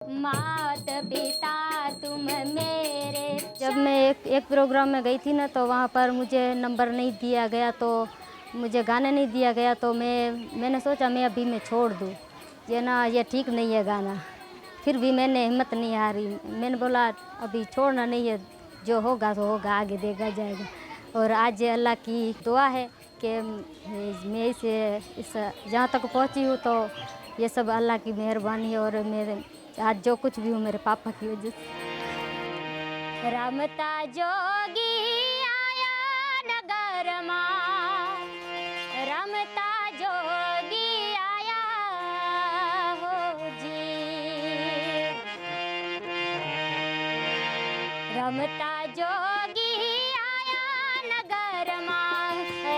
मात पिता तुम मेरे। जब मैं एक प्रोग्राम में गई थी ना, तो वहाँ पर मुझे नंबर नहीं दिया गया, तो मुझे गाना नहीं दिया गया, तो मैंने सोचा मैं अभी मैं छोड़ दूँ, ये ना ये ठीक नहीं है गाना। फिर भी मैंने हिम्मत नहीं हारी, मैंने बोला अभी छोड़ना नहीं है, जो होगा तो होगा, आगे देखा जाएगा। और आज अल्लाह की दुआ है कि मैं इस जहाँ तक पहुँची हूँ, तो ये सब अल्लाह की मेहरबानी है, और मेरे आज जो कुछ भी हूँ मेरे पापा की वजह से। रमता जोगी आया नगर मां, रमता जोगी आया हो जी, रमता जोगी आया नगर मां,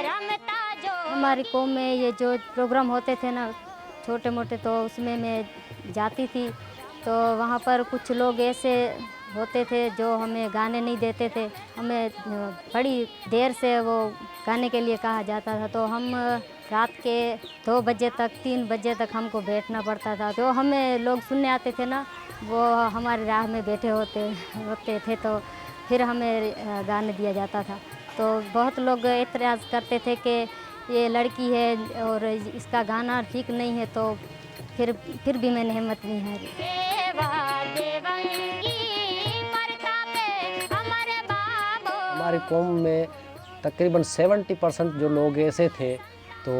रमता जो। हमारी कौम में ये जो प्रोग्राम होते थे ना छोटे मोटे, तो उसमें मैं जाती थी, तो वहाँ पर कुछ लोग ऐसे होते थे जो हमें गाने नहीं देते थे। हमें बड़ी देर से वो गाने के लिए कहा जाता था, तो हम रात के 2 बजे तक 3 बजे तक हमको बैठना पड़ता था। जो हमें लोग सुनने आते थे ना, वो हमारे राह में बैठे होते थे, तो फिर हमें गाने दिया जाता था। तो बहुत लोग एतराज़ करते थे कि ये लड़की है और इसका गाना ठीक नहीं है, तो फिर भी मैंने हिम्मत नहीं हारी। हमारी कौम में तकरीबन 70% जो लोग ऐसे थे, तो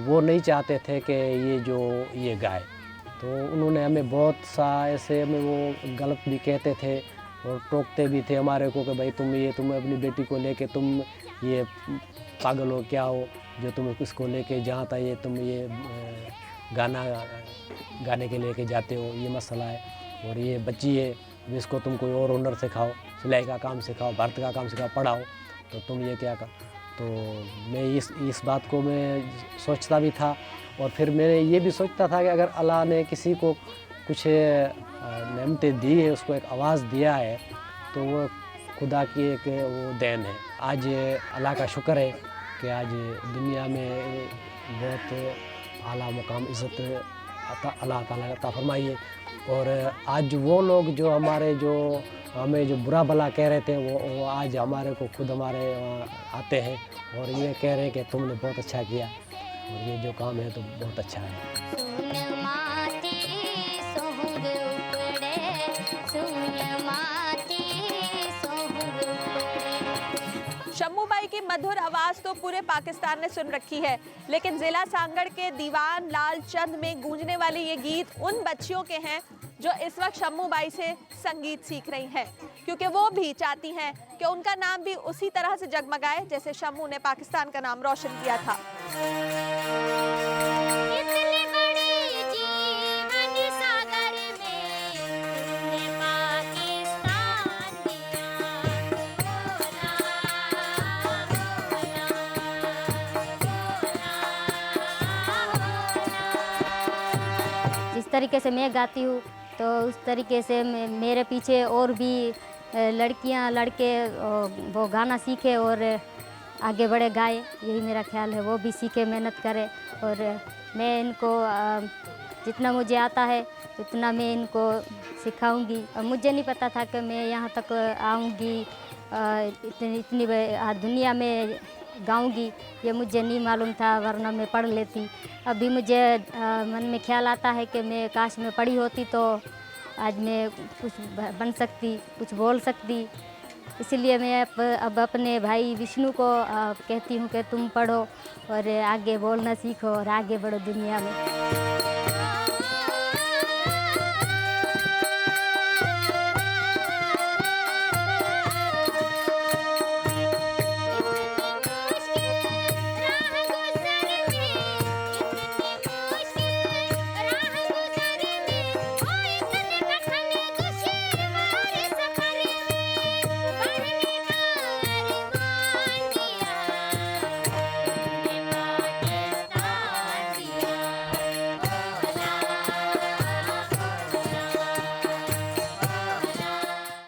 वो नहीं चाहते थे कि ये गाए। तो उन्होंने हमें बहुत सा ऐसे हमें वो गलत भी कहते थे और टोकते भी थे हमारे को कि भाई तुम अपनी बेटी को लेके तुम ये पागल हो क्या हो, जो तुम इसको लेके जहाँ था ये तुम ये गाना गाने के लेके जाते हो, ये मसला है। और ये बच्ची है, इसको तुम कोई और हुनर सिखाओ, सिलाई का काम सिखाओ, भरत का काम सिखाओ, पढ़ाओ, तो तुम ये क्या कर। तो मैं इस बात को मैं सोचता भी था, और फिर मैंने ये भी सोचता था कि अगर अल्लाह ने किसी को कुछ नेमतें दी है, उसको एक आवाज़ दिया है, तो वो खुदा की एक वो देन है। आज अल्लाह का शुक्र है कि आज दुनिया में बहुत आला मुकाम इज़्ज़त अल्लाह ताला ने अता फरमाई है। और आज वो लोग जो हमें जो बुरा भला कह रहे थे, वो आज हमारे को खुद हमारे आते हैं और ये कह रहे हैं कि तुमने बहुत अच्छा किया, और ये जो काम है तो बहुत अच्छा है। शम्मू बाई की मधुर आवाज तो पूरे पाकिस्तान ने सुन रखी है, लेकिन जिला सांगड़ के दीवान लाल चंद में गूंजने वाले ये गीत उन बच्चियों के हैं जो इस वक्त शम्मू बाई से संगीत सीख रही हैं, क्योंकि वो भी चाहती हैं कि उनका नाम भी उसी तरह से जगमगाए जैसे शम्मू ने पाकिस्तान का नाम रोशन किया था। जिस तरीके से मैं गाती हूँ, तो उस तरीके से मेरे पीछे और भी लड़कियाँ लड़के वो गाना सीखे और आगे बढ़े, गाए, यही मेरा ख्याल है। वो भी सीखे, मेहनत करे, और मैं इनको जितना मुझे आता है उतना मैं इनको सिखाऊंगी। और मुझे नहीं पता था कि मैं यहाँ तक आऊँगी, इतनी दुनिया में गाऊंगी, ये मुझे नहीं मालूम था, वरना मैं पढ़ लेती। अभी मुझे मन में ख्याल आता है कि मैं काश में पढ़ी होती, तो आज मैं कुछ बन सकती, कुछ बोल सकती। इसलिए मैं अब अपने भाई विष्णु को कहती हूँ कि तुम पढ़ो और आगे बोलना सीखो और आगे बढ़ो दुनिया में।